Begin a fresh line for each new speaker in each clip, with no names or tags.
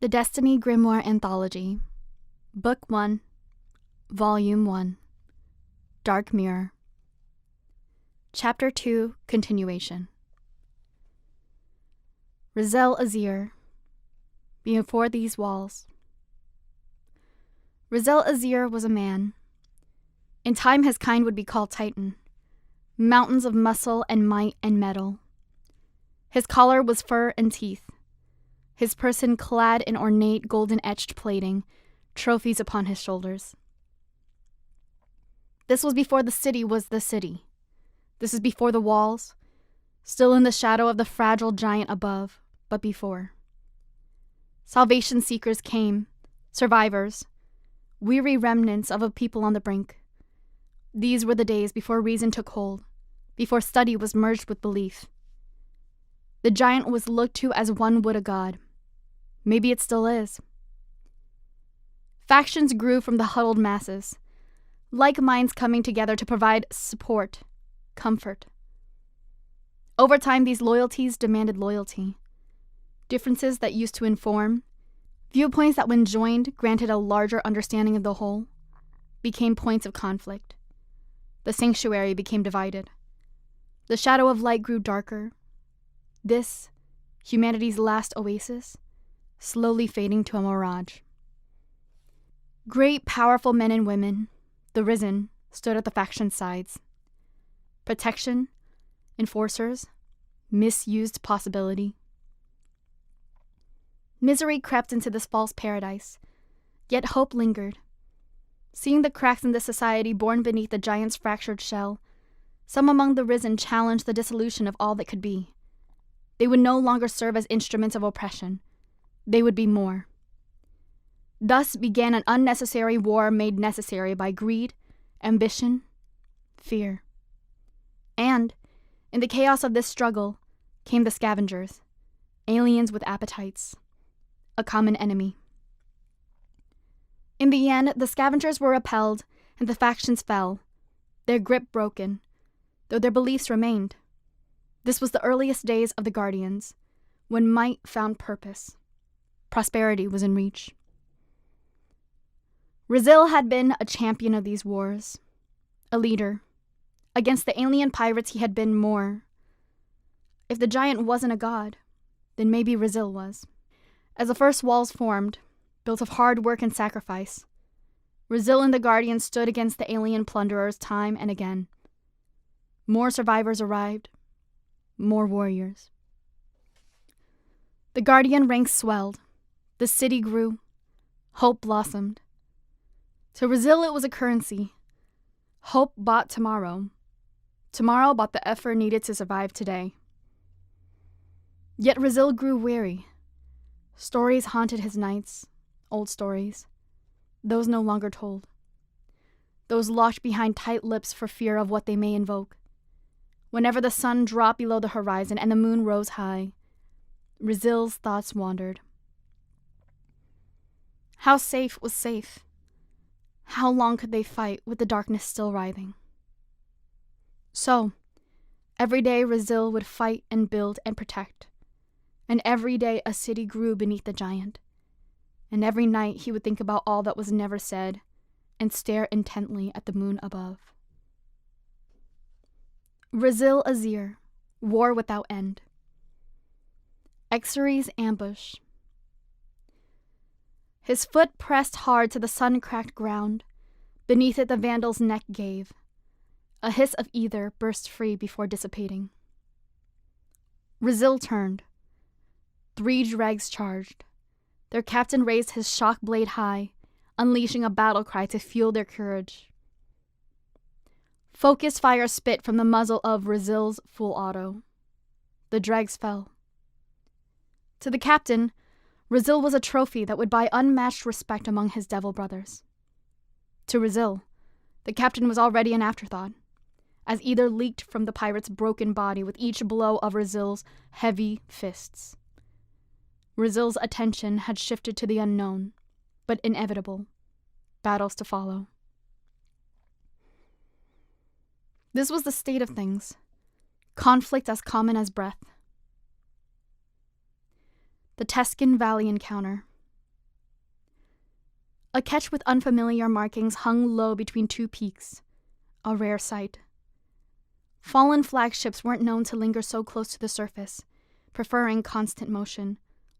The Destiny Grimoire Anthology, Book 1, Volume 1, Dark Mirror. Chapter 2, Continuation. Rizel Azir, before these walls. Rizel Azir was a man. In time his kind would be called Titan, mountains of muscle and might and metal. His collar was fur and teeth. His person clad in ornate golden-etched plating, trophies upon his shoulders. This was before the city was the city. This is before the walls, still in the shadow of the fragile giant above, but before. Salvation seekers came, survivors, weary remnants of a people on the brink. These were the days before reason took hold, before study was merged with belief. The giant was looked to as one would a god. Maybe it still is. Factions grew from the huddled masses, like minds coming together to provide support, comfort. Over time, these loyalties demanded loyalty. Differences that used to inform, viewpoints that when joined granted a larger understanding of the whole, became points of conflict. The sanctuary became divided. The shadow of light grew darker. This, humanity's last oasis, slowly fading to a mirage. Great, powerful men and women, the Risen, stood at the faction sides. Protection, enforcers, misused possibility. Misery crept into this false paradise, yet hope lingered. Seeing the cracks in this society born beneath the giant's fractured shell, some among the Risen challenged the dissolution of all that could be. They would no longer serve as instruments of oppression. They would be more. Thus began an unnecessary war made necessary by greed, ambition, fear. And, in the chaos of this struggle, came the scavengers, aliens with appetites, a common enemy. In the end, the scavengers were repelled and the factions fell, their grip broken, though their beliefs remained. This was the earliest days of the Guardians, when might found purpose. Prosperity was in reach. Rizel had been a champion of these wars, a leader. Against the alien pirates he had been more. If the giant wasn't a god, then maybe Rizel was. As the first walls formed, built of hard work and sacrifice, Rizel and the Guardians stood against the alien plunderers time and again. More survivors arrived, more warriors. The Guardian ranks swelled, the city grew, hope blossomed. To Rizel it was a currency. Hope bought tomorrow. Tomorrow bought the effort needed to survive today. Yet Rizel grew weary. Stories haunted his nights, old stories, those no longer told. Those locked behind tight lips for fear of what they may invoke. Whenever the sun dropped below the horizon and the moon rose high, Rizel's thoughts wandered. How safe was safe? How long could they fight with the darkness still writhing? So, every day Rizel would fight and build and protect. And every day a city grew beneath the giant. And every night he would think about all that was never said and stare intently at the moon above. Rizel Azir, war without end. Exery's ambush. His foot pressed hard to the sun-cracked ground. Beneath it the Vandal's neck gave. A hiss of ether burst free before dissipating. Rizel turned. 3 dregs charged. Their captain raised his shock blade high, unleashing a battle cry to fuel their courage. Focused fire spit from the muzzle of Rizel's full auto. The dregs fell. To the captain, Rizel was a trophy that would buy unmatched respect among his devil brothers. To Rizel, the captain was already an afterthought, as ether leaked from the pirate's broken body with each blow of Rizel's heavy fists. Rizel's attention had shifted to the unknown, but inevitable, battles to follow. This was the state of things, conflict as common as breath. The Tescan Valley encounter, A ketch with unfamiliar markings hung low between two peaks, a rare sight. Fallen flagships weren't known to linger so close to the surface, preferring constant motion,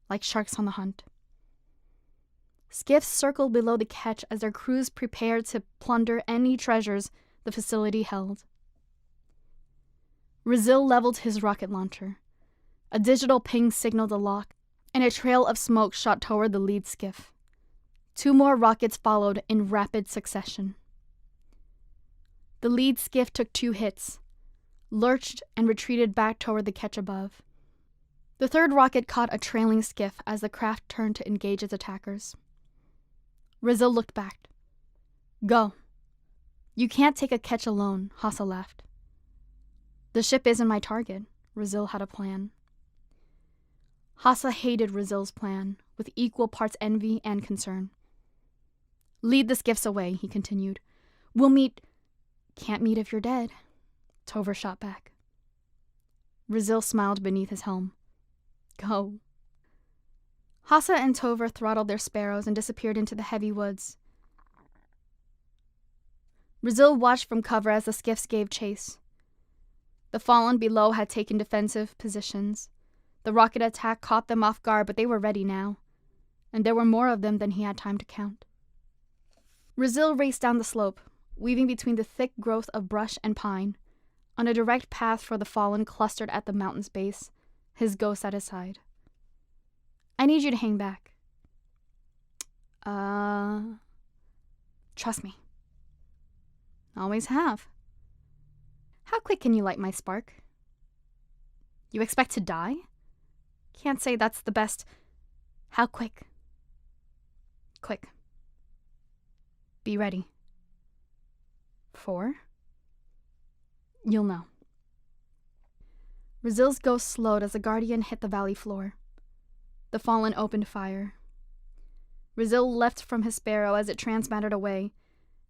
like sharks on the hunt. Skiffs circled below the ketch as their crews prepared to plunder any treasures the facility held. Rizil leveled his rocket launcher. A digital ping signaled a lock, and a trail of smoke shot toward the lead skiff. 2 more rockets followed in rapid succession. The lead skiff took 2 hits, lurched, and retreated back toward the ketch above. The third rocket caught a trailing skiff as the craft turned to engage its attackers. Rizil looked back. Go. You can't take a ketch alone, Hassa laughed. The ship isn't my target. Rizil had a plan. Hassa hated Rizil's plan, with equal parts envy and concern. Lead the skiffs away, he continued. We'll meet... Can't meet if you're dead, Tover shot back. Rizil smiled beneath his helm. Go. Hassa and Tover throttled their sparrows and disappeared into the heavy woods. Rizil watched from cover as the skiffs gave chase. The fallen below had taken defensive positions. The rocket attack caught them off guard, but they were ready now, and there were more of them than he had time to count. Rizil raced down the slope, weaving between the thick growth of brush and pine, on a direct path for the fallen clustered at the mountain's base, his ghost at his side. I need you to hang back. Trust me. Always have. How quick can you light my spark? You expect to die? Can't say that's the best. How quick? Quick. Be ready. 4. You'll know. Rizil's ghost slowed as the guardian hit the valley floor. The fallen opened fire. Rizil leapt from his sparrow as it transmattered away,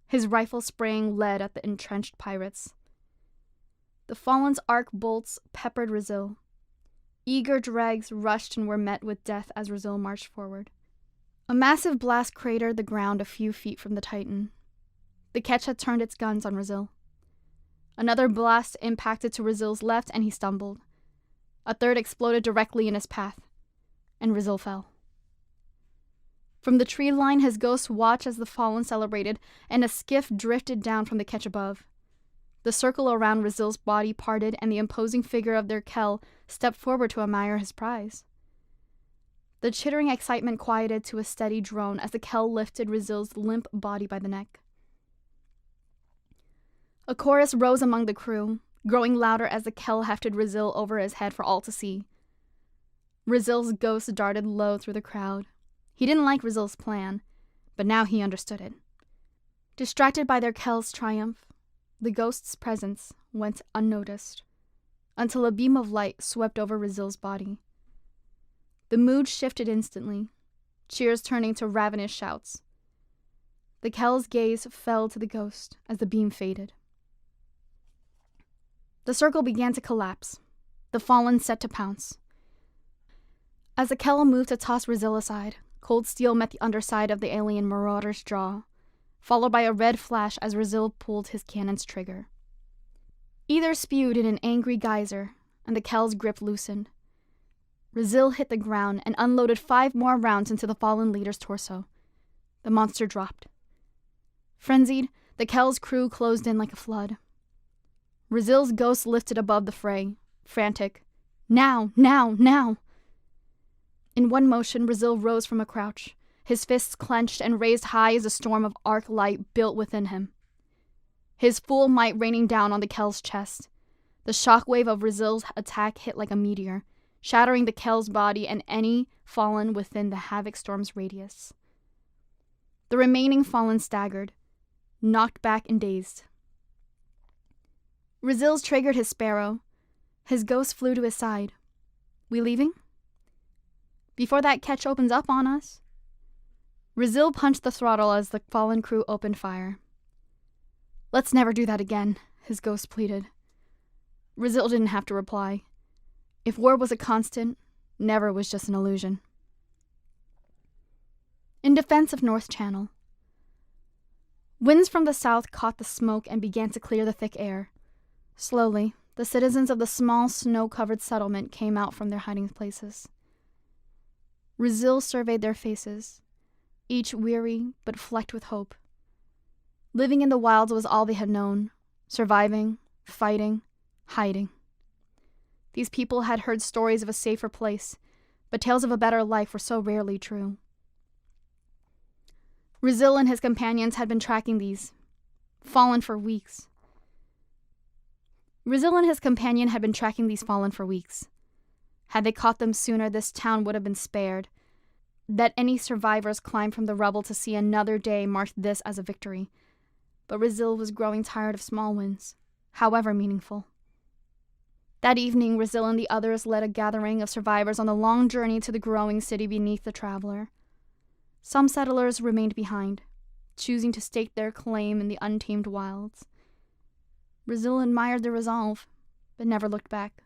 his rifle spraying lead at the entrenched pirates. The fallen's arc bolts peppered Rizil. Eager dregs rushed and were met with death as Rizil marched forward. A massive blast cratered the ground a few feet from the Titan. The ketch had turned its guns on Rizil. Another blast impacted to Rizil's left and he stumbled. A third exploded directly in his path, and Rizil fell. From the tree line, his ghost watched as the fallen celebrated, and a skiff drifted down from the ketch above. The circle around Rizil's body parted, and the imposing figure of their Kel stepped forward to admire his prize. The chittering excitement quieted to a steady drone as the Kel lifted Rizil's limp body by the neck. A chorus rose among the crew, growing louder as the Kel hefted Rizil over his head for all to see. Rizil's ghost darted low through the crowd. He didn't like Rizil's plan, but now he understood it. Distracted by their Kel's triumph, the ghost's presence went unnoticed, until a beam of light swept over Rizil's body. The mood shifted instantly, cheers turning to ravenous shouts. The Kel's gaze fell to the ghost as the beam faded. The circle began to collapse, the fallen set to pounce. As the Kel moved to toss Rizil aside, cold steel met the underside of the alien marauder's jaw, followed by a red flash as Rizil pulled his cannon's trigger. Either spewed in an angry geyser, and the Kel's grip loosened. Rizil hit the ground and unloaded 5 more rounds into the fallen leader's torso. The monster dropped. Frenzied, the Kel's crew closed in like a flood. Rizil's ghost lifted above the fray, frantic. Now, now, now! In one motion, Rizil rose from a crouch, his fists clenched and raised high as a storm of arc light built within him. His full might raining down on the Kel's chest. The shockwave of Rizil's attack hit like a meteor, shattering the Kel's body and any fallen within the Havoc Storm's radius. The remaining fallen staggered, knocked back and dazed. Rizil's triggered his sparrow. His ghost flew to his side. We leaving? Before that ketch opens up on us? Rizil punched the throttle as the fallen crew opened fire. Let's never do that again, his ghost pleaded. Rizil didn't have to reply. If war was a constant, never was just an illusion. In defense of North Channel, Winds from the south caught the smoke and began to clear the thick air. Slowly, the citizens of the small snow-covered settlement came out from their hiding places. Rizil surveyed their faces, each weary but flecked with hope. Living in the wilds was all they had known, surviving, fighting, hiding. These people had heard stories of a safer place, but tales of a better life were so rarely true. Rizil and his companions had been tracking these, fallen for weeks. Had they caught them sooner, this town would have been spared. That any survivors climbed from the rubble to see another day marked this as a victory. But Rizil was growing tired of small wins, however meaningful. That evening, Rizil and the others led a gathering of survivors on the long journey to the growing city beneath the traveler. Some settlers remained behind, choosing to stake their claim in the untamed wilds. Rizil admired their resolve, but never looked back.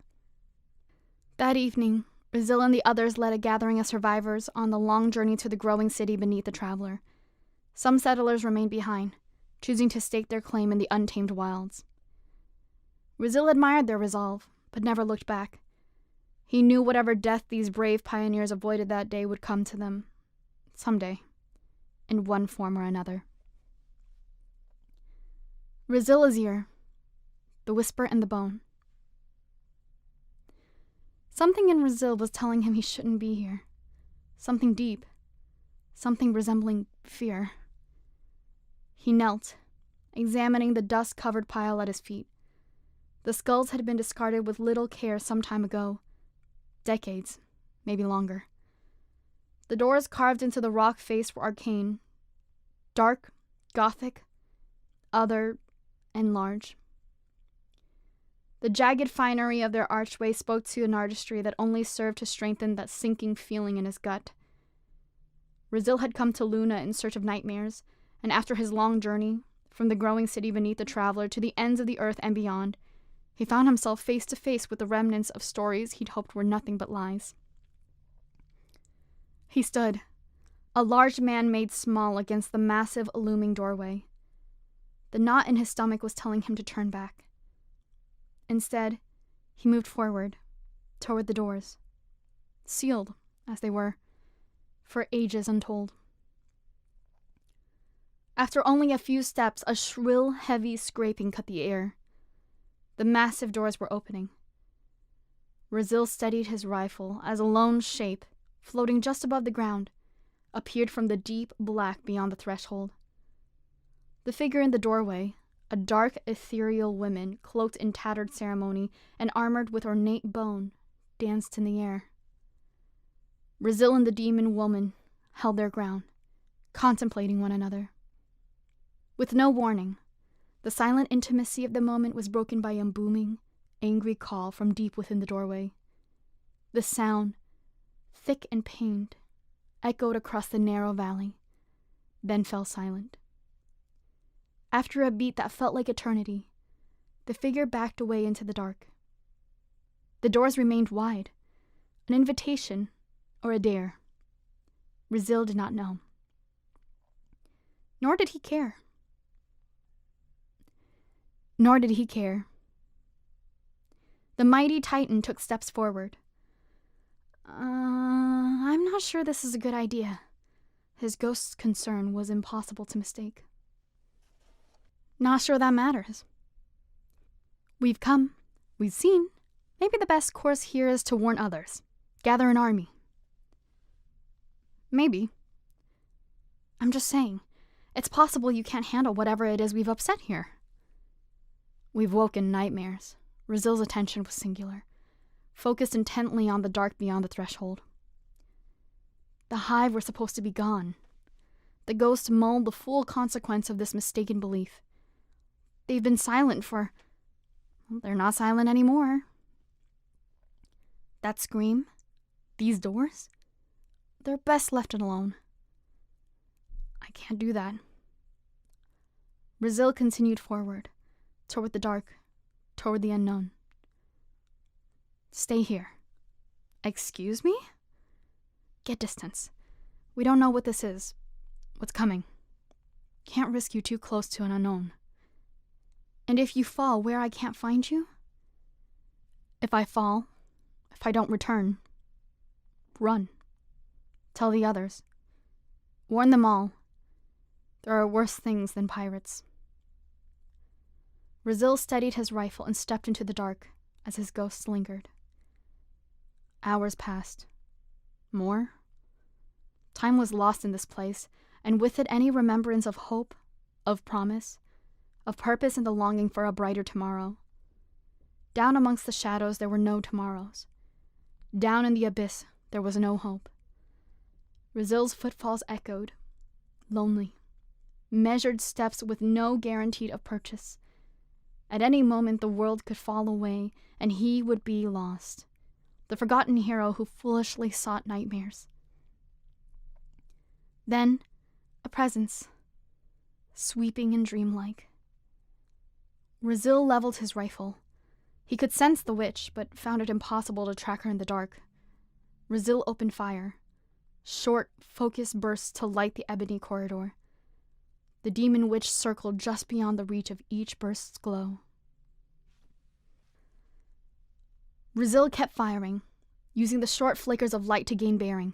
That evening, Rizil and the others led a gathering of survivors on the long journey to the growing city beneath the traveler. Some settlers remained behind, choosing to stake their claim in the untamed wilds. Rizil admired their resolve, but never looked back. He knew whatever death these brave pioneers avoided that day would come to them, someday, in one form or another. Rizil's ear, the whisper and the bone. Something in Rizil was telling him he shouldn't be here. Something deep, something resembling fear. He knelt, examining the dust-covered pile at his feet. The skulls had been discarded with little care some time ago. Decades, maybe longer. The doors carved into the rock face were arcane. Dark, gothic, other, and large. The jagged finery of their archway spoke to an artistry that only served to strengthen that sinking feeling in his gut. Rizil had come to Luna in search of nightmares, and after his long journey, from the growing city beneath the traveler to the ends of the earth and beyond, he found himself face to face with the remnants of stories he'd hoped were nothing but lies. He stood, a large man made small against the massive, looming doorway. The knot in his stomach was telling him to turn back. Instead, he moved forward, toward the doors, sealed, as they were, for ages untold. After only a few steps, a shrill, heavy scraping cut the air. The massive doors were opening. Rizil steadied his rifle as a lone shape, floating just above the ground, appeared from the deep black beyond the threshold. The figure in the doorway, a dark, ethereal woman cloaked in tattered ceremony and armored with ornate bone, danced in the air. Rizil and the demon woman held their ground, contemplating one another. With no warning, the silent intimacy of the moment was broken by a booming, angry call from deep within the doorway. The sound, thick and pained, echoed across the narrow valley, then fell silent. After a beat that felt like eternity, the figure backed away into the dark. The doors remained wide, an invitation or a dare. Rizil did not know. Nor did he care. The mighty Titan took steps forward. I'm not sure this is a good idea. His ghost's concern was impossible to mistake. Not sure that matters. We've come, we've seen. Maybe the best course here is to warn others. Gather an army. Maybe. I'm just saying, it's possible you can't handle whatever it is we've upset here. We've woken nightmares. Rizil's attention was singular, focused intently on the dark beyond the threshold. The hive were supposed to be gone. The ghost mulled the full consequence of this mistaken belief. They've been silent for... Well, they're not silent anymore. That scream, these doors, they're best left alone. I can't do that. Rizil continued forward, toward the dark, toward the unknown. Stay here. Excuse me? Get distance. We don't know what this is. What's coming. Can't risk you too close to an unknown. And if you fall where I can't find you? If I fall, if I don't return, run. Tell the others. Warn them all. There are worse things than pirates. Rizil steadied his rifle and stepped into the dark as his ghost lingered. Hours passed. More? Time was lost in this place, and with it any remembrance of hope, of promise, of purpose and the longing for a brighter tomorrow. Down amongst the shadows there were no tomorrows. Down in the abyss there was no hope. Rizil's footfalls echoed, lonely, measured steps with no guarantee of purchase. At any moment the world could fall away, and he would be lost, the forgotten hero who foolishly sought nightmares. Then, a presence, sweeping and dreamlike. Rizil leveled his rifle. He could sense the witch, but found it impossible to track her in the dark. Rizil opened fire. Short, focused bursts to light the ebony corridor. The demon witch circled just beyond the reach of each burst's glow. Rizil kept firing, using the short flickers of light to gain bearing.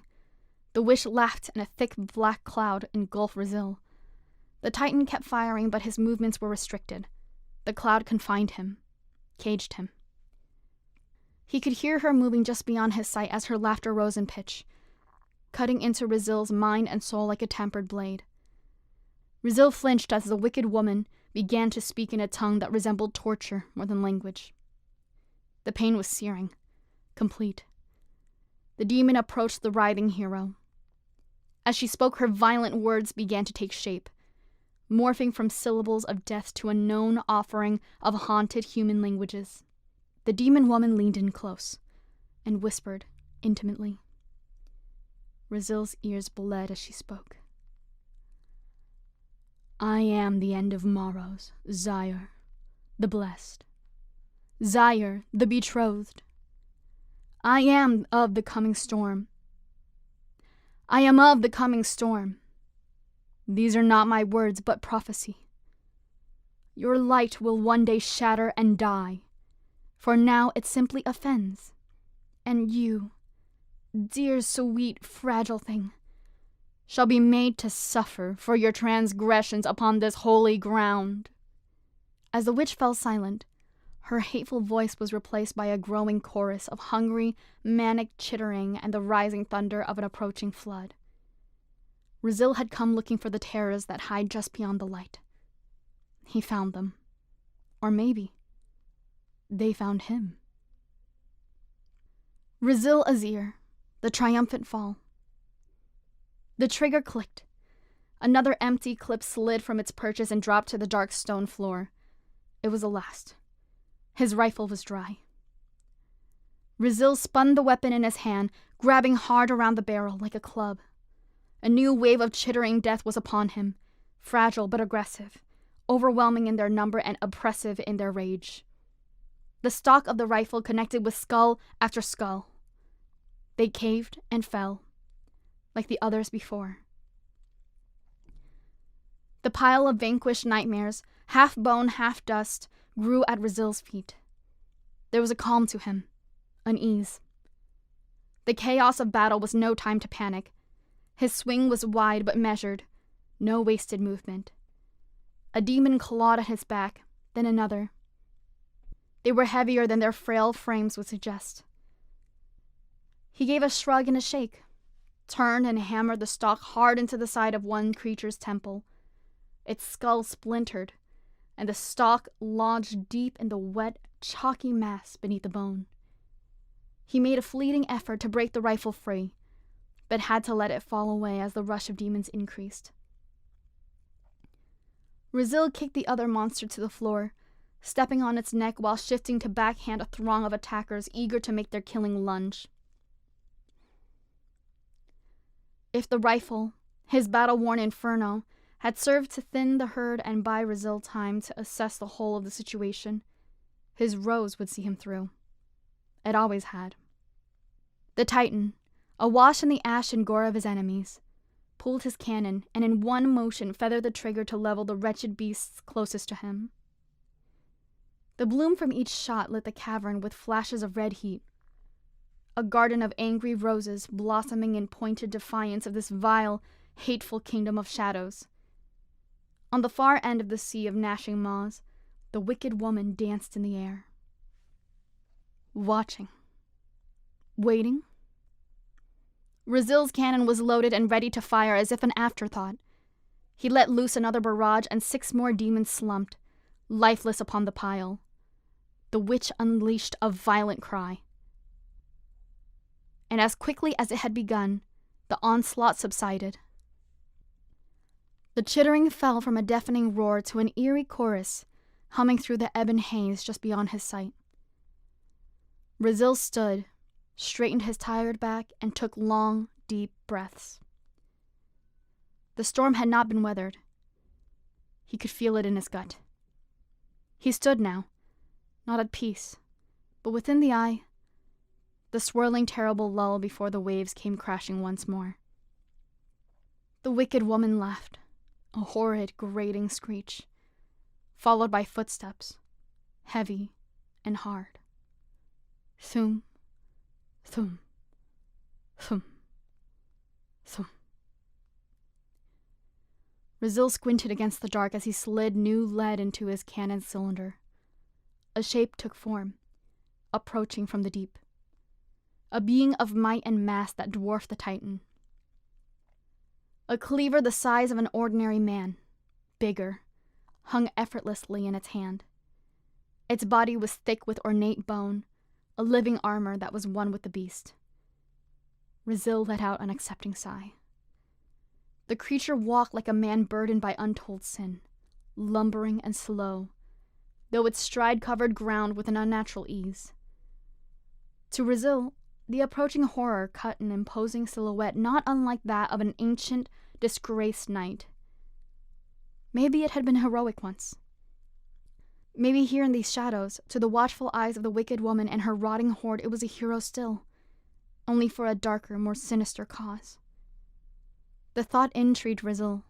The witch laughed, and a thick black cloud engulfed Rizil. The Titan kept firing, but his movements were restricted. The cloud confined him, caged him. He could hear her moving just beyond his sight as her laughter rose in pitch, cutting into Rizil's mind and soul like a tempered blade. Rizil flinched as the wicked woman began to speak in a tongue that resembled torture more than language. The pain was searing, complete. The demon approached the writhing hero. As she spoke, her violent words began to take shape, morphing from syllables of death to a known offering of haunted human languages. The demon woman leaned in close and whispered intimately. Rizil's ears bled as she spoke. I am the end of morrows, Zyre, the blessed. Zyre, the betrothed. I am of the coming storm. I am of the coming storm. These are not my words, but prophecy. Your light will one day shatter and die, for now it simply offends. And you, dear, sweet, fragile thing, shall be made to suffer for your transgressions upon this holy ground. As the witch fell silent, her hateful voice was replaced by a growing chorus of hungry, manic chittering and the rising thunder of an approaching flood. Rizil had come looking for the terrors that hide just beyond the light. He found them. Or maybe they found him. Rizil Azir, the triumphant fall. The trigger clicked. Another empty clip slid from its perches and dropped to the dark stone floor. It was the last. His rifle was dry. Rizil spun the weapon in his hand, grabbing hard around the barrel like a club. A new wave of chittering death was upon him, fragile but aggressive, overwhelming in their number and oppressive in their rage. The stock of the rifle connected with skull after skull. They caved and fell, like the others before. The pile of vanquished nightmares, half bone, half dust, grew at Rizil's feet. There was a calm to him, an ease. The chaos of battle was no time to panic. His swing was wide but measured, no wasted movement. A demon clawed at his back, then another. They were heavier than their frail frames would suggest. He gave a shrug and a shake, turned and hammered the stock hard into the side of one creature's temple. Its skull splintered, and the stalk lodged deep in the wet, chalky mass beneath the bone. He made a fleeting effort to break the rifle free, but had to let it fall away as the rush of demons increased. Rizil kicked the other monster to the floor, stepping on its neck while shifting to backhand a throng of attackers eager to make their killing lunge. If the rifle, his battle-worn inferno, had served to thin the herd and buy Rizil time to assess the whole of the situation, his rose would see him through. It always had. The Titan, awash in the ash and gore of his enemies, pulled his cannon, and in one motion feathered the trigger to level the wretched beasts closest to him. The bloom from each shot lit the cavern with flashes of red heat, a garden of angry roses blossoming in pointed defiance of this vile, hateful kingdom of shadows. On the far end of the sea of gnashing maws, the wicked woman danced in the air. Watching. Waiting. Rizil's cannon was loaded and ready to fire as if an afterthought. He let loose another barrage, and 6 more demons slumped, lifeless upon the pile. The witch unleashed a violent cry. And as quickly as it had begun, the onslaught subsided. The chittering fell from a deafening roar to an eerie chorus, humming through the ebon haze just beyond his sight. Rizil stood, straightened his tired back, and took long, deep breaths. The storm had not been weathered. He could feel it in his gut. He stood now, not at peace, but within the eye, the swirling, terrible lull before the waves came crashing once more. The wicked woman laughed, a horrid, grating screech, followed by footsteps, heavy and hard. Thum, thum, thum, thum. Rizil squinted against the dark as he slid new lead into his cannon cylinder. A shape took form, approaching from the deep. A being of might and mass that dwarfed the Titan. A cleaver the size of an ordinary man, bigger, hung effortlessly in its hand. Its body was thick with ornate bone, a living armor that was one with the beast. Rizil let out an accepting sigh. The creature walked like a man burdened by untold sin, lumbering and slow, though its stride covered ground with an unnatural ease. To Rizil, the approaching horror cut an imposing silhouette not unlike that of an ancient, disgraced knight. Maybe it had been heroic once. Maybe here in these shadows, to the watchful eyes of the wicked woman and her rotting horde, it was a hero still, only for a darker, more sinister cause. The thought intrigued Rizil.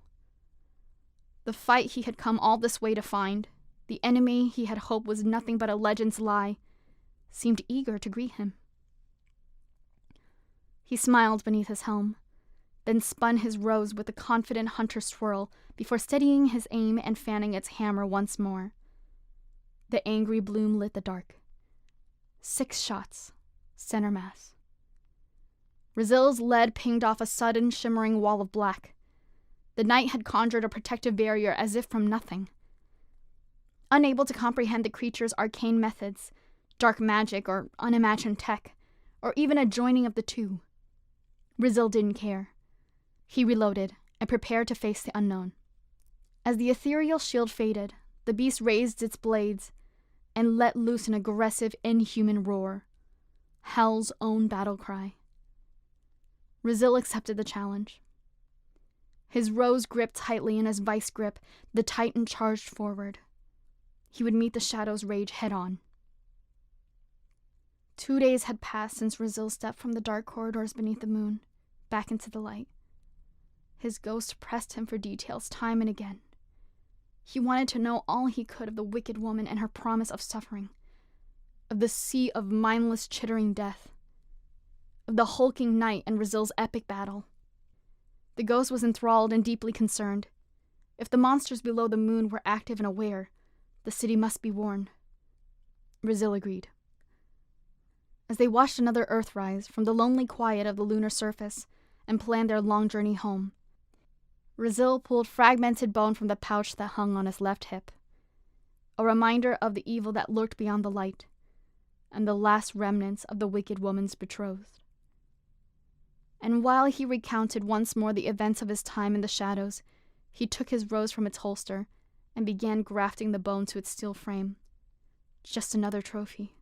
The fight he had come all this way to find, the enemy he had hoped was nothing but a legend's lie, seemed eager to greet him. He smiled beneath his helm, then spun his rose with a confident hunter swirl before steadying his aim and fanning its hammer once more. The angry bloom lit the dark. 6 shots, center mass. Rizil's lead pinged off a sudden, shimmering wall of black. The knight had conjured a protective barrier as if from nothing. Unable to comprehend the creature's arcane methods, dark magic or unimagined tech, or even a joining of the two, Rizil didn't care. He reloaded and prepared to face the unknown. As the ethereal shield faded, the beast raised its blades and let loose an aggressive, inhuman roar, hell's own battle cry. Rizil accepted the challenge. His rose gripped tightly in his vice grip, the Titan charged forward. He would meet the shadow's rage head-on. 2 days had passed since Rizil stepped from the dark corridors beneath the moon, back into the light. His ghost pressed him for details time and again. He wanted to know all he could of the wicked woman and her promise of suffering, of the sea of mindless, chittering death, of the hulking knight and Rizil's epic battle. The ghost was enthralled and deeply concerned. If the monsters below the moon were active and aware, the city must be warned. Rizil agreed. As they watched another Earth rise from the lonely quiet of the lunar surface and planned their long journey home, Rizil pulled fragmented bone from the pouch that hung on his left hip, a reminder of the evil that lurked beyond the light, and the last remnants of the wicked woman's betrothed. And while he recounted once more the events of his time in the shadows, he took his rose from its holster and began grafting the bone to its steel frame. Just another trophy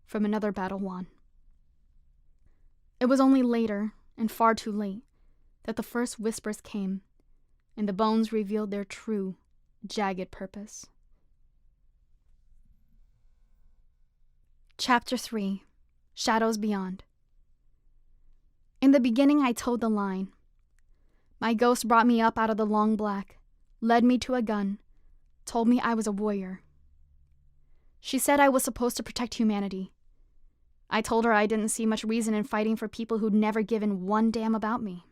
from another battle won. It was only later, and far too late, that the first whispers came, and the bones revealed their true, jagged purpose. Chapter 3. Shadows Beyond. In the beginning I toed the line. My ghost brought me up out of the long black, led me to a gun, told me I was a warrior. She said I was supposed to protect humanity. I told her I didn't see much reason in fighting for people who'd never given one damn about me.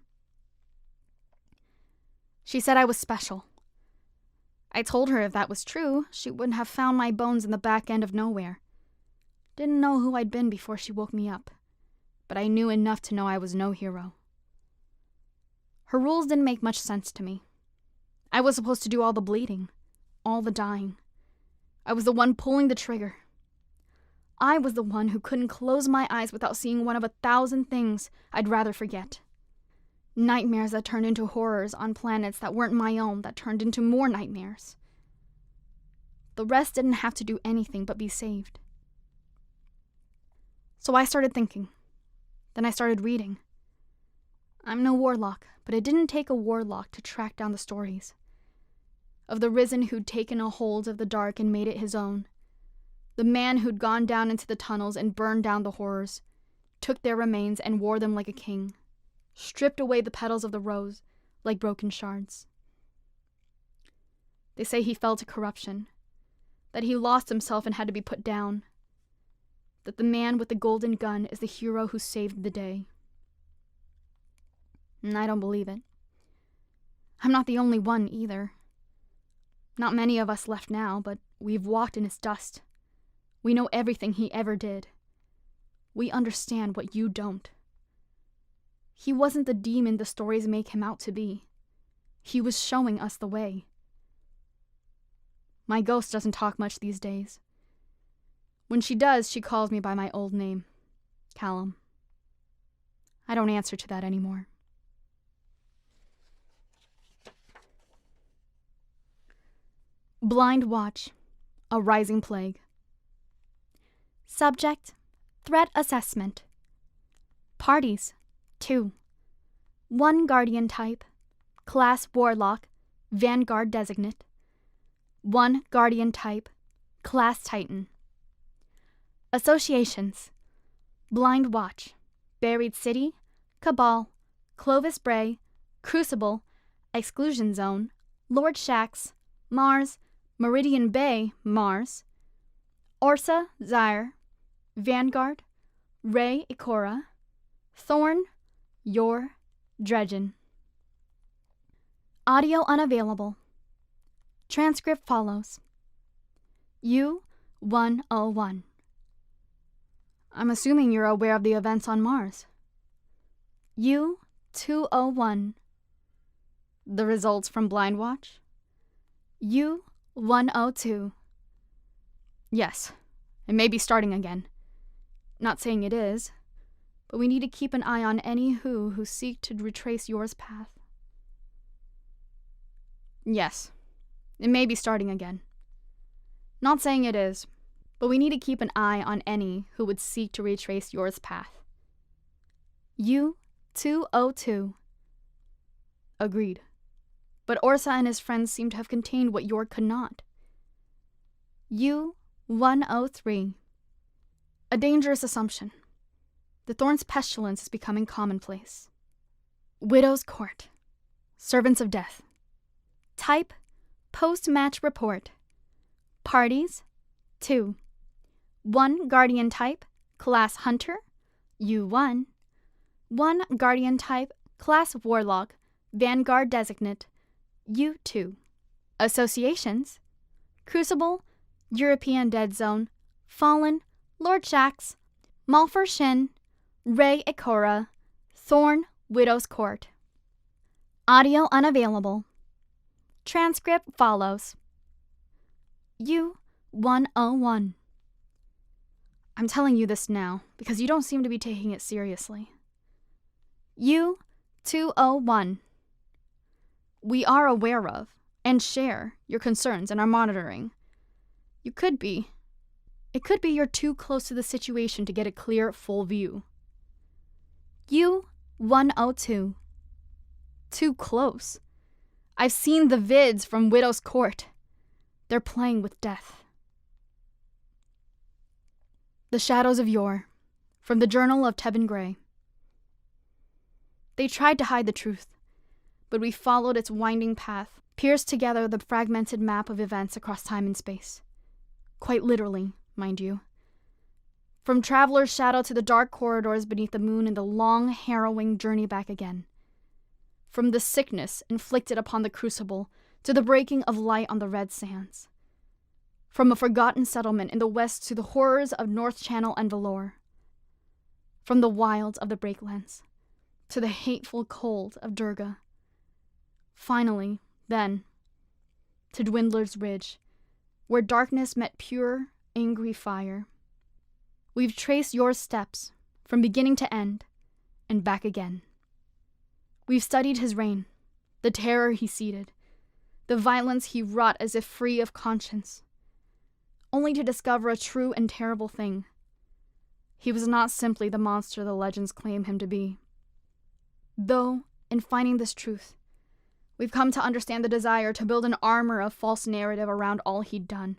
She said I was special. I told her if that was true, she wouldn't have found my bones in the back end of nowhere. Didn't know who I'd been before she woke me up, but I knew enough to know I was no hero. Her rules didn't make much sense to me. I was supposed to do all the bleeding, all the dying. I was the one pulling the trigger. I was the one who couldn't close my eyes without seeing one of 1,000 things I'd rather forget. Nightmares that turned into horrors on planets that weren't my own, that turned into more nightmares. The rest didn't have to do anything but be saved. So I started thinking. Then I started reading. I'm no warlock, but it didn't take a warlock to track down the stories of the Risen who'd taken a hold of the dark and made it his own. The man who'd gone down into the tunnels and burned down the horrors, took their remains and wore them like a king, stripped away the petals of the rose like broken shards. They say he fell to corruption, that he lost himself and had to be put down, that the man with the golden gun is the hero who saved the day. And I don't believe it. I'm not the only one either. Not many of us left now, but we've walked in his dust. We know everything he ever did. We understand what you don't. He wasn't the demon the stories make him out to be. He was showing us the way. My ghost doesn't talk much these days. When she does, she calls me by my old name, Callum. I don't answer to that anymore. Blind Watch, a Rising Plague. Subject, Threat Assessment. Parties, 2. 1 Guardian Type, Class Warlock, Vanguard Designate. 1 Guardian Type, Class Titan. Associations, Blind Watch, Buried City, Cabal, Clovis Bray, Crucible, Exclusion Zone, Lord Shax, Mars, Meridian Bay, Mars, Orsa, Zyre, Vanguard, Ray Ikora, Thorn, Yor, Dredgen. Audio unavailable. Transcript follows. U-101. I'm assuming you're aware of the events on Mars. U-201. The results from Blind Watch. U-102. Yes, it may be starting again. Not saying it is, but we need to keep an eye on any who seek to retrace yours path. Yes, it may be starting again. Not saying it is, but we need to keep an eye on any who would seek to retrace yours path. U-202. Agreed. But Orsa and his friends seem to have contained what Yor could not. U-103. A dangerous assumption. The Thorn's pestilence is becoming commonplace. Widow's Court. Servants of Death. Type, Post-Match Report. Parties, 2. 1 Guardian Type, Class Hunter, U1. 1 Guardian Type, Class Warlock, Vanguard Designate, U2. Associations, Crucible, European Dead Zone, Fallen, Lord Shax, Malphur Shin, Ray Ikora, Thorn, Widow's Court. Audio unavailable. Transcript follows. U-101. I'm telling you this now because you don't seem to be taking it seriously. U-201. We are aware of and share your concerns and are monitoring. It could be you're too close to the situation to get a clear, full view. U-102. Too close. I've seen the vids from Widow's Court. They're playing with death. The Shadows of Yor, from the Journal of Tebin Gray. They tried to hide the truth, but we followed its winding path, pierced together the fragmented map of events across time and space. Quite literally, mind you. From Traveler's Shadow to the dark corridors beneath the moon and the long, harrowing journey back again. From the sickness inflicted upon the Crucible to the breaking of light on the red sands. From a forgotten settlement in the west to the horrors of North Channel and Valor. From the wilds of the Breaklands to the hateful cold of Durga. Finally, then, to Dwindler's Ridge, where darkness met pure, angry fire. We've traced your steps from beginning to end and back again. We've studied his reign, the terror he seeded, the violence he wrought as if free of conscience, only to discover a true and terrible thing. He was not simply the monster the legends claim him to be. Though, in finding this truth, we've come to understand the desire to build an armor of false narrative around all he'd done,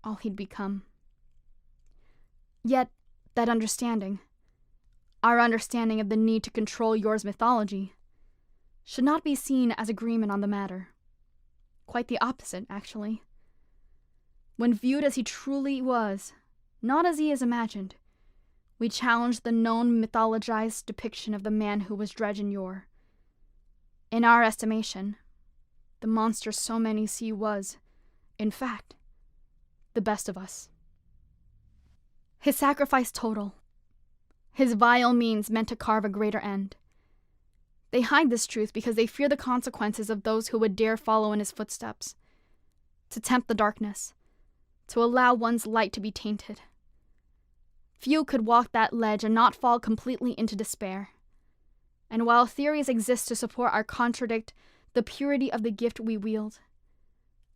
all he'd become. Yet, that understanding, our understanding of the need to control yours mythology, should not be seen as agreement on the matter. Quite the opposite, actually. When viewed as he truly was, not as he is imagined, we challenge the known mythologized depiction of the man who was Dredgen Yor. In our estimation, the monster so many see was, in fact, the best of us. His sacrifice total, his vile means meant to carve a greater end. They hide this truth because they fear the consequences of those who would dare follow in his footsteps, to tempt the darkness, to allow one's light to be tainted. Few could walk that ledge and not fall completely into despair. And while theories exist to support or contradict the purity of the gift we wield,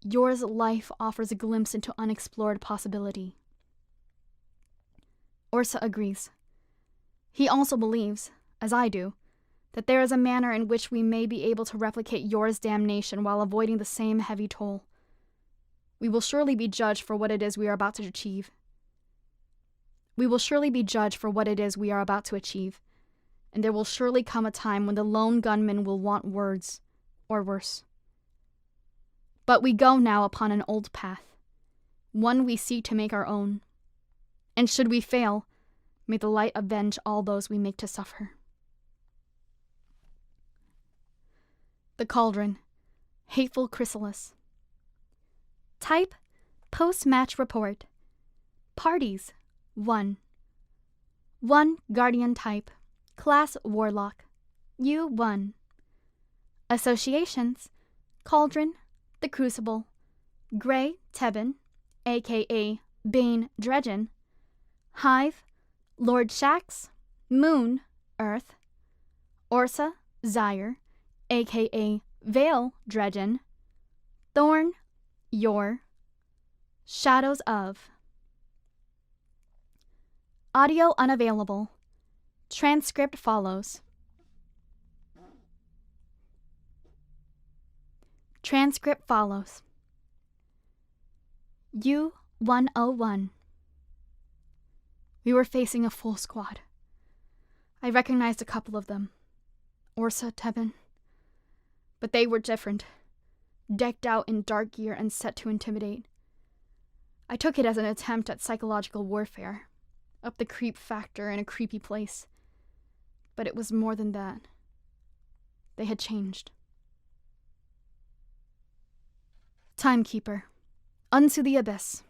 yours life offers a glimpse into unexplored possibility. Ursa agrees. He also believes, as I do, that there is a manner in which we may be able to replicate yours damnation while avoiding the same heavy toll. We will surely be judged for what it is we are about to achieve. And there will surely come a time when the lone gunman will want words, or worse. But we go now upon an old path, one we seek to make our own. And should we fail, may the light avenge all those we make to suffer. The Cauldron, Hateful Chrysalis. Type, Post-Match Report. Parties, 1. 1 Guardian Type, Class Warlock, U1. Associations, Cauldron, The Crucible, Grey Tebben, aka Bane Dredgen, Hive, Lord Shax, Moon, Earth, Ursa, Zyre, aka Vale Dredgen, Thorn, Yor, Shadows of. Audio unavailable. Transcript follows. U-101. We were facing a full squad. I recognized a couple of them. Ursa, Tebben. But they were different. Decked out in dark gear and set to intimidate. I took it as an attempt at psychological warfare. Up the creep factor in a creepy place. But it was more than that. They had changed. Timekeeper. Unto the Abyss.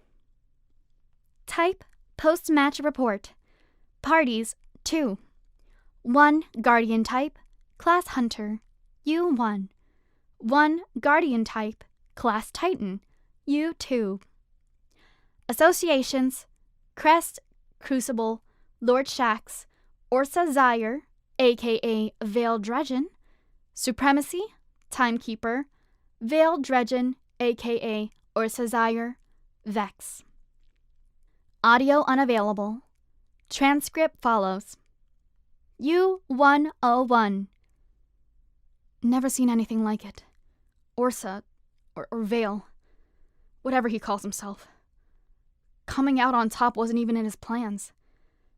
Type, Post-Match Report. Parties, 2. 1 Guardian Type, Class Hunter, U1. 1 Guardian Type, Class Titan, U2. Associations, Crest, Crucible, Lord Shax, Ursa Zyre, aka Vale Dredgen, Supremacy, Timekeeper, Vale Dredgen, aka Ursa Zyre, Vex. Audio unavailable. Transcript follows. U-101. Never seen anything like it. Ursa, or Vale, whatever he calls himself. Coming out on top wasn't even in his plans.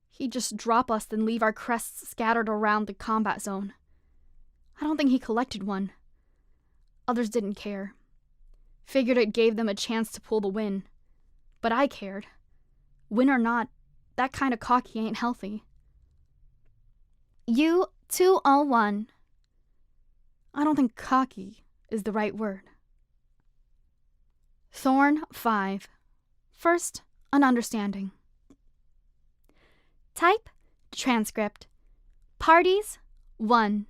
He'd just drop us then leave our crests scattered around the combat zone. I don't think he collected one. Others didn't care. Figured it gave them a chance to pull the win. But I cared. Win or not, that kind of cocky ain't healthy. U-201. I don't think cocky is the right word. Thorn 5. First, an understanding. Type, transcript. Parties, 1.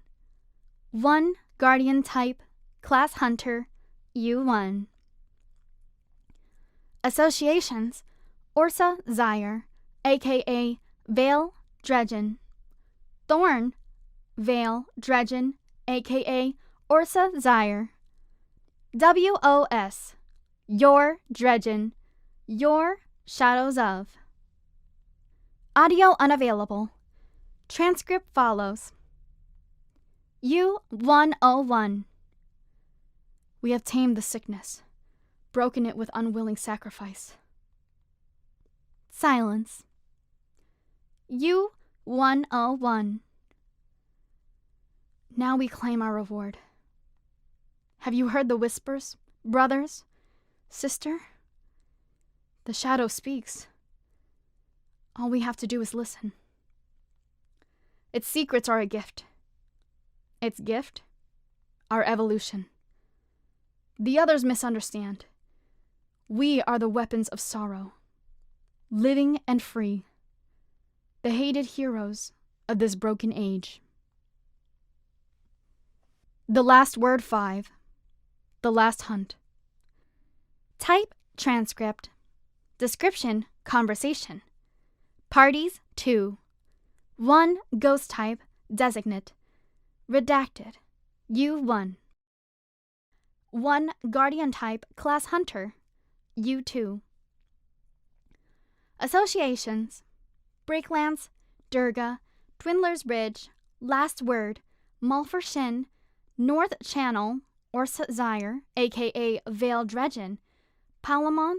1 guardian type, class hunter, U1. Associations, Orsa Zyre, aka Vale Dredgen. Thorn, Vale Dredgen, aka Orsa Zyre. WOS, Your Dredgen, Your Shadows of. Audio unavailable. Transcript follows. U-101. We have tamed the sickness, broken it with unwilling sacrifice. Silence. U-101. Now we claim our reward. Have you heard the whispers, brothers, sister? The shadow speaks. All we have to do is listen. Its secrets are a gift. Its gift, our evolution. The others misunderstand. We are the weapons of sorrow, living and free, the hated heroes of this broken age. The last word 5. The last hunt. Type, transcript. Description, conversation. Parties, 2. 1 ghost type, designate. Redacted, U1. 1 guardian type, class hunter, U2. Associations, Breaklands, Durga, Dwindler's Ridge, Last Word, Mulfer Shin, North Channel, Orsa Zyre, aka Vale Dredgen, Palamon,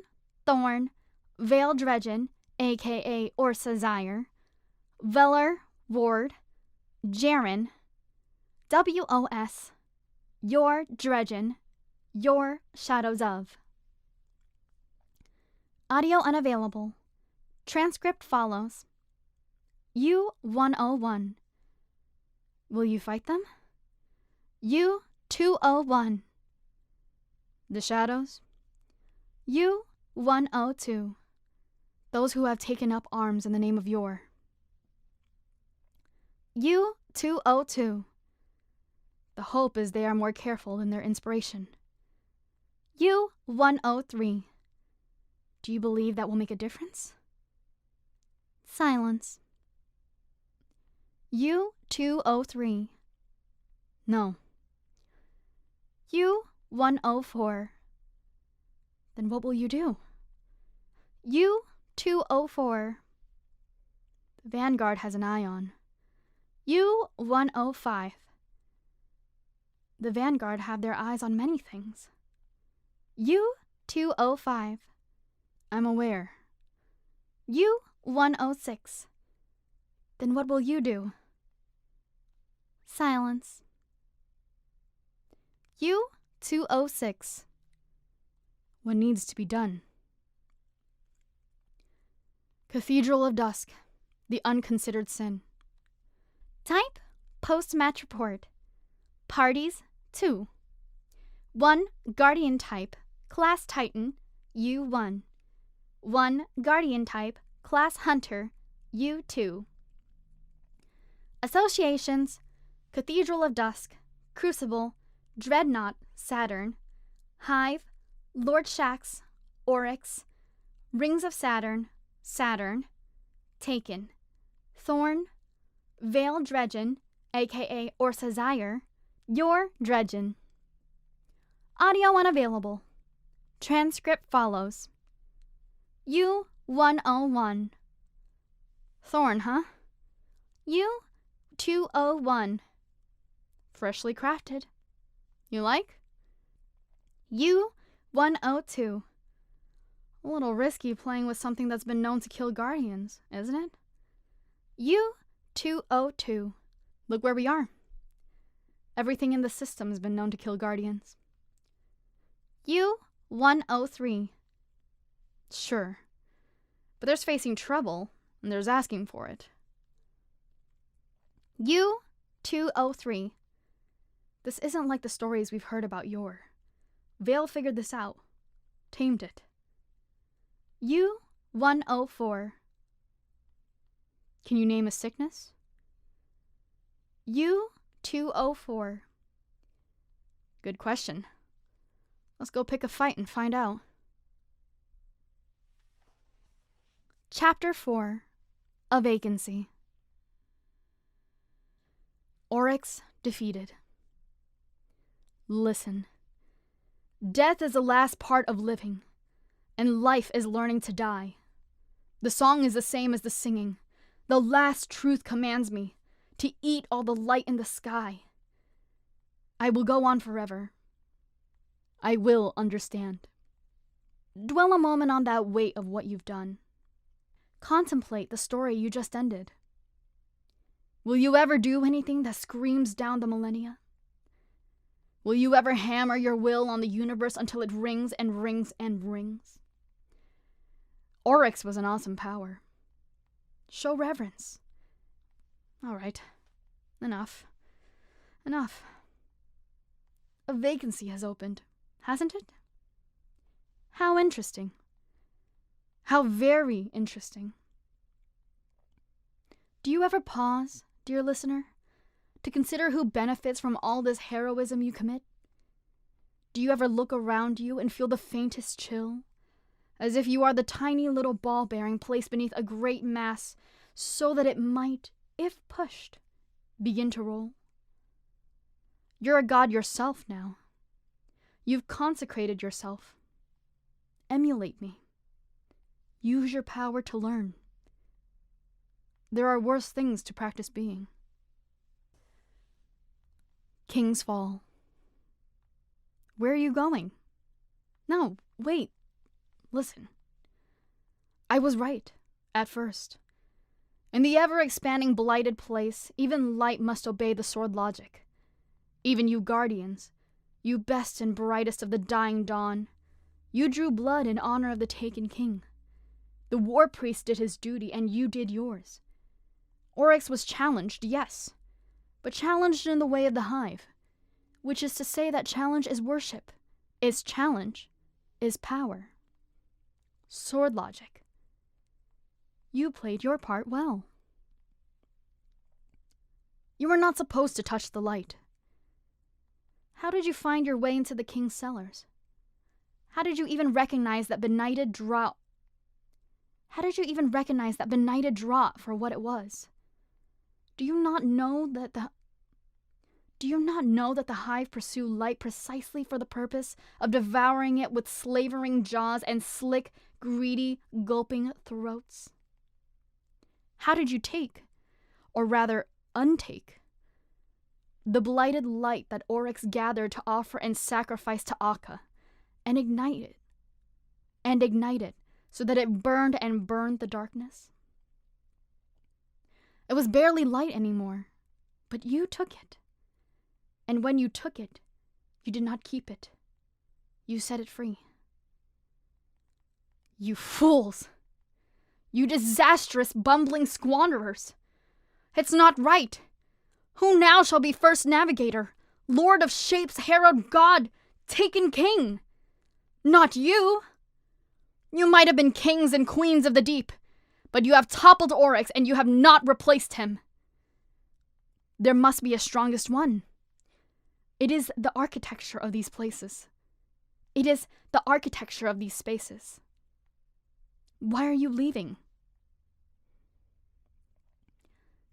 Thorn, Vale Dredgen, aka Orsa Zyre, Veller, Ward, Jaren, WOS, Your Dredgen, Your Shadows of. Audio unavailable. Transcript follows. U-101. Will you fight them? U-201. The shadows? U-102. Those who have taken up arms in the name of Yor. U-202. The hope is they are more careful in their inspiration. U-103. Do you believe that will make a difference? Silence. U-203. No. U-104. Then what will you do? U-204. The Vanguard has an eye on. U-105. The Vanguard have their eyes on many things. U-205. I'm aware. U-106. Then what will you do? Silence. U-206. What needs to be done? Cathedral of Dusk, the unconsidered sin. Type, post-match report. Parties, 2. 1 guardian type, class Titan, U1. 1 guardian type, class Hunter, U2. Associations, Cathedral of Dusk, Crucible, Dreadnought, Saturn, Hive, Lord Shax, Oryx, Rings of Saturn, Saturn, Taken, Thorn, Vale Dredgen, aka Orsa Zyre, Your Dredgen. Audio unavailable. Transcript follows. U-101. Thorn, huh? U-201. Freshly crafted. You like? U-102. A little risky playing with something that's been known to kill guardians, isn't it? U-202. Look where we are. Everything in the system has been known to kill guardians. U-103. Sure, but there's facing trouble, and there's asking for it. U-203. This isn't like the stories we've heard about yore. Vale figured this out. Tamed it. U-104. Can you name a sickness? U-204. Good question. Let's go pick a fight and find out. Chapter 4. A Vacancy. Oryx defeated. Listen. Death is the last part of living, and life is learning to die. The song is the same as the singing. The last truth commands me to eat all the light in the sky. I will go on forever. I will understand. Dwell a moment on that weight of what you've done. Contemplate the story you just ended. Will you ever do anything that screams down the millennia? Will you ever hammer your will on the universe until it rings and rings and rings? Oryx was an awesome power. Show reverence. All right. Enough. Enough. A vacancy has opened, hasn't it? How interesting. How very interesting. Do you ever pause, dear listener, to consider who benefits from all this heroism you commit? Do you ever look around you and feel the faintest chill, as if you are the tiny little ball bearing placed beneath a great mass so that it might, if pushed, begin to roll? You're a god yourself now. You've consecrated yourself. Emulate me. Use your power to learn. There are worse things to practice being. King's Fall. Where are you going? No, wait. Listen. I was right, at first. In the ever-expanding blighted place, even light must obey the sword logic. Even you guardians, you best and brightest of the dying dawn, you drew blood in honor of the taken king. The war priest did his duty, and you did yours. Oryx was challenged, yes, but challenged in the way of the hive, which is to say that challenge is worship, its challenge is power. Sword logic. You played your part well. You were not supposed to touch the light. How did you find your way into the king's cellars? How did you even recognize that benighted draught? How did you even recognize that benighted draught for what it was? Do you not know that the hive pursue light precisely for the purpose of devouring it with slavering jaws and slick, greedy, gulping throats? How did you take, or rather untake, the blighted light that Oryx gathered to offer and sacrifice to Akka, and ignite it, so that it burned and burned the darkness? It was barely light anymore, but you took it. And when you took it, you did not keep it. You set it free. You fools! You disastrous, bumbling squanderers! It's not right! Who now shall be first navigator, lord of shapes, herald god, taken king? Not you! You might have been kings and queens of the deep, but you have toppled Oryx and you have not replaced him. There must be a strongest one. It is the architecture of these places. It is the architecture of these spaces. Why are you leaving?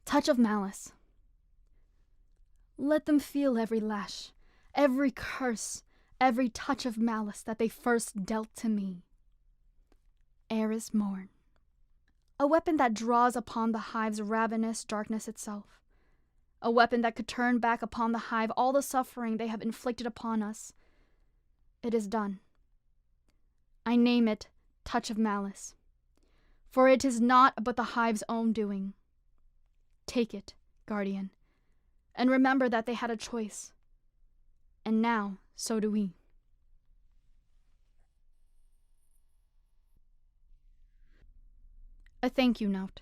Touch of malice. Let them feel every lash, every curse, every touch of malice that they first dealt to me. Eris Morn. A weapon that draws upon the hive's ravenous darkness itself. A weapon that could turn back upon the hive all the suffering they have inflicted upon us. It is done. I name it Touch of Malice, for it is not but the hive's own doing. Take it, guardian, and remember that they had a choice. And now, so do we. A thank you note.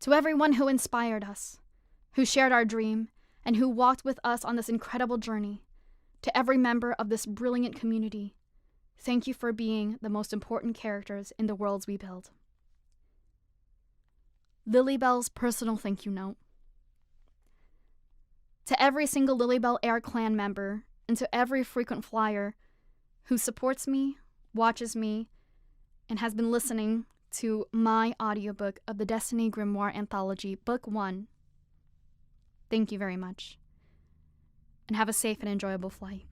To everyone who inspired us, who shared our dream, and who walked with us on this incredible journey, to every member of this brilliant community, thank you for being the most important characters in the worlds we build. Lilybell's personal thank you note. To every single Lilybell Air Clan member, and to every frequent flyer who supports me, watches me, and has been listening to my audiobook of the Destiny Grimoire Anthology, Book 1. Thank you very much, and have a safe and enjoyable flight.